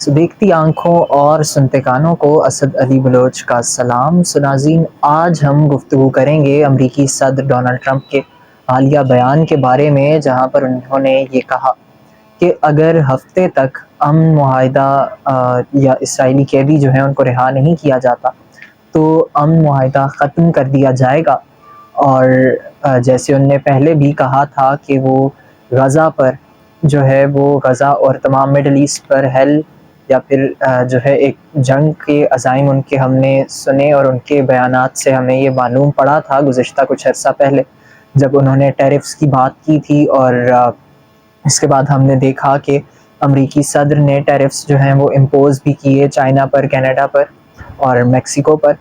دیکھتی آنکھوں اور سنتے کانوں کو اسد علی بلوچ کا سلام۔ ناظرین، آج ہم گفتگو کریں گے امریکی صدر ڈونلڈ ٹرمپ کے حالیہ بیان کے بارے میں، جہاں پر انہوں نے یہ کہا کہ اگر ہفتے تک امن معاہدہ یا اسرائیلی قیدی جو ہیں ان کو رہا نہیں کیا جاتا تو امن معاہدہ ختم کر دیا جائے گا۔ اور جیسے انہوں نے پہلے بھی کہا تھا کہ وہ غزہ پر جو ہے وہ غزہ اور تمام مڈل ایسٹ پر ہیل یا پھر جو ہے ایک جنگ کے عزائم ان کے ہم نے سنے، اور ان کے بیانات سے ہمیں یہ معلوم پڑا تھا گزشتہ کچھ عرصہ پہلے جب انہوں نے ٹیرفز کی بات کی تھی، اور اس کے بعد ہم نے دیکھا کہ امریکی صدر نے ٹیرفز جو ہیں وہ امپوز بھی کیے چائنا پر، کینیڈا پر اور میکسیکو پر۔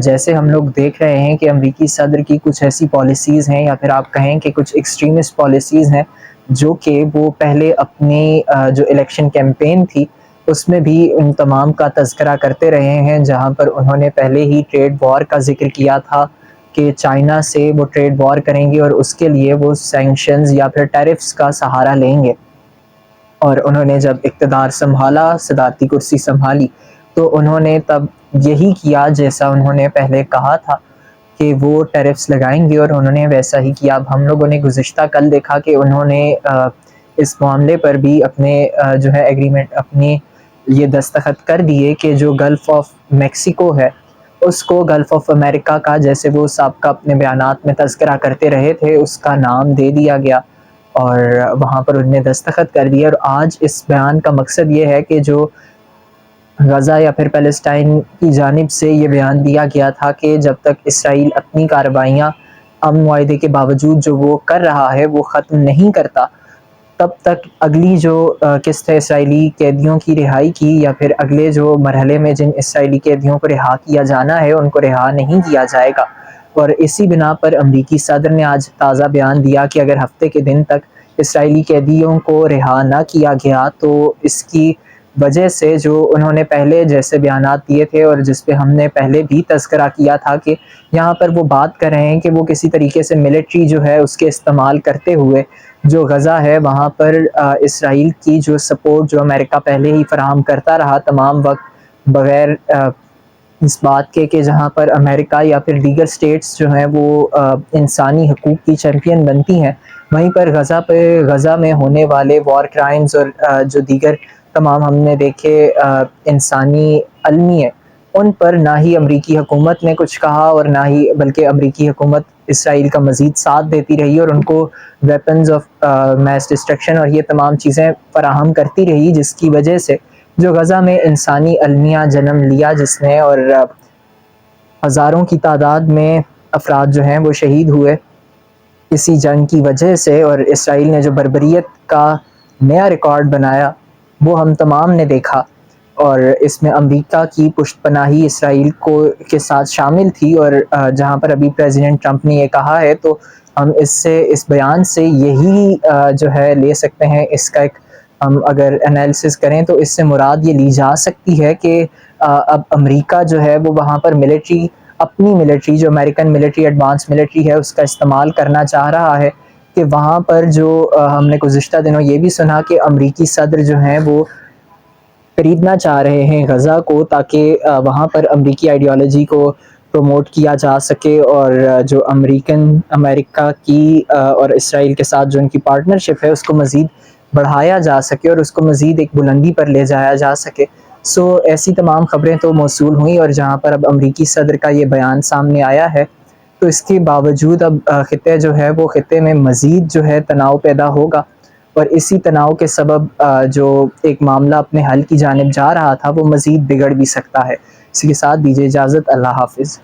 جیسے ہم لوگ دیکھ رہے ہیں کہ امریکی صدر کی کچھ ایسی پالیسیز ہیں یا پھر آپ کہیں کہ کچھ ایکسٹریمسٹ پالیسیز ہیں جو کہ وہ پہلے اپنی جو الیکشن کیمپین تھی اس میں بھی ان تمام کا تذکرہ کرتے رہے ہیں، جہاں پر انہوں نے پہلے ہی ٹریڈ وار کا ذکر کیا تھا کہ چائنا سے وہ ٹریڈ وار کریں گے اور اس کے لیے وہ سینکشنز یا پھر ٹیرفز کا سہارا لیں گے۔ اور انہوں نے جب اقتدار سنبھالا، صدارتی کرسی سنبھالی، تو انہوں نے تب یہی کیا جیسا انہوں نے پہلے کہا تھا کہ وہ ٹیرفز لگائیں گے، اور انہوں نے ویسا ہی کیا۔ اب ہم لوگوں نے گزشتہ کل دیکھا کہ انہوں نے اس معاملے پر بھی اپنے جو ہے ایگریمنٹ اپنے یہ دستخط کر دیے کہ جو گلف آف میکسیکو ہے اس کو گلف آف امریکہ کا، جیسے وہ سابقہ اپنے بیانات میں تذکرہ کرتے رہے تھے، اس کا نام دے دیا گیا اور وہاں پر انہوں نے دستخط کر دیا۔ اور آج اس بیان کا مقصد یہ ہے کہ جو غزہ یا پھر پیلسٹائن کی جانب سے یہ بیان دیا گیا تھا کہ جب تک اسرائیل اپنی کارروائیاں امن معاہدے کے باوجود جو وہ کر رہا ہے وہ ختم نہیں کرتا، تب تک اگلی جو قسط ہے اسرائیلی قیدیوں کی رہائی کی یا پھر اگلے جو مرحلے میں جن اسرائیلی قیدیوں کو رہا کیا جانا ہے ان کو رہا نہیں کیا جائے گا۔ اور اسی بنا پر امریکی صدر نے آج تازہ بیان دیا کہ اگر ہفتے کے دن تک اسرائیلی قیدیوں کو رہا نہ کیا گیا تو اس کی وجہ سے جو انہوں نے پہلے جیسے بیانات دیے تھے اور جس پہ ہم نے پہلے بھی تذکرہ کیا تھا کہ یہاں پر وہ بات کر رہے ہیں کہ وہ کسی طریقے سے ملٹری جو ہے اس کے استعمال کرتے ہوئے جو غزہ ہے وہاں پر اسرائیل کی جو سپورٹ جو امریکہ پہلے ہی فراہم کرتا رہا تمام وقت، بغیر اس بات کے کہ جہاں پر امریکہ یا پھر دیگر سٹیٹس جو ہیں وہ انسانی حقوق کی چیمپئن بنتی ہیں، وہیں پر غزہ میں ہونے والے وار کرائمز اور جو دیگر تمام ہم نے دیکھے انسانی المیہ، ان پر نہ ہی امریکی حکومت نے کچھ کہا اور نہ ہی بلکہ امریکی حکومت اسرائیل کا مزید ساتھ دیتی رہی اور ان کو ویپنز آف میس ڈسٹرکشن اور یہ تمام چیزیں فراہم کرتی رہی، جس کی وجہ سے جو غزہ میں انسانی المیہ جنم لیا جس نے، اور ہزاروں کی تعداد میں افراد جو ہیں وہ شہید ہوئے اسی جنگ کی وجہ سے، اور اسرائیل نے جو بربریت کا نیا ریکارڈ بنایا وہ ہم تمام نے دیکھا، اور اس میں امریکہ کی پشت پناہی اسرائیل کے ساتھ شامل تھی۔ اور جہاں پر ابھی پریزیڈنٹ ٹرمپ نے یہ کہا ہے تو ہم اس بیان سے یہی جو ہے لے سکتے ہیں، اس کا ایک ہم اگر انالیسس کریں تو اس سے مراد یہ لی جا سکتی ہے کہ اب امریکہ جو ہے وہ وہاں پر ملٹری، اپنی ملٹری جو امریکن ملٹری ایڈوانس ملٹری ہے اس کا استعمال کرنا چاہ رہا ہے، کہ وہاں پر جو ہم نے گزشتہ دنوں یہ بھی سنا کہ امریکی صدر جو ہیں وہ خریدنا چاہ رہے ہیں غزہ کو تاکہ وہاں پر امریکی آئیڈیالوجی کو پروموٹ کیا جا سکے، اور جو امریکہ کی اور اسرائیل کے ساتھ جو ان کی پارٹنرشپ ہے اس کو مزید بڑھایا جا سکے اور اس کو مزید ایک بلندی پر لے جایا جا سکے۔ ایسی تمام خبریں تو موصول ہوئیں، اور جہاں پر اب امریکی صدر کا یہ بیان سامنے آیا ہے تو اس کے باوجود اب خطے جو ہے وہ خطے میں مزید جو ہے تناؤ پیدا ہوگا، اور اسی تناؤ کے سبب جو ایک معاملہ اپنے حل کی جانب جا رہا تھا وہ مزید بگڑ بھی سکتا ہے۔ اسی کے ساتھ دیجیے اجازت، اللہ حافظ۔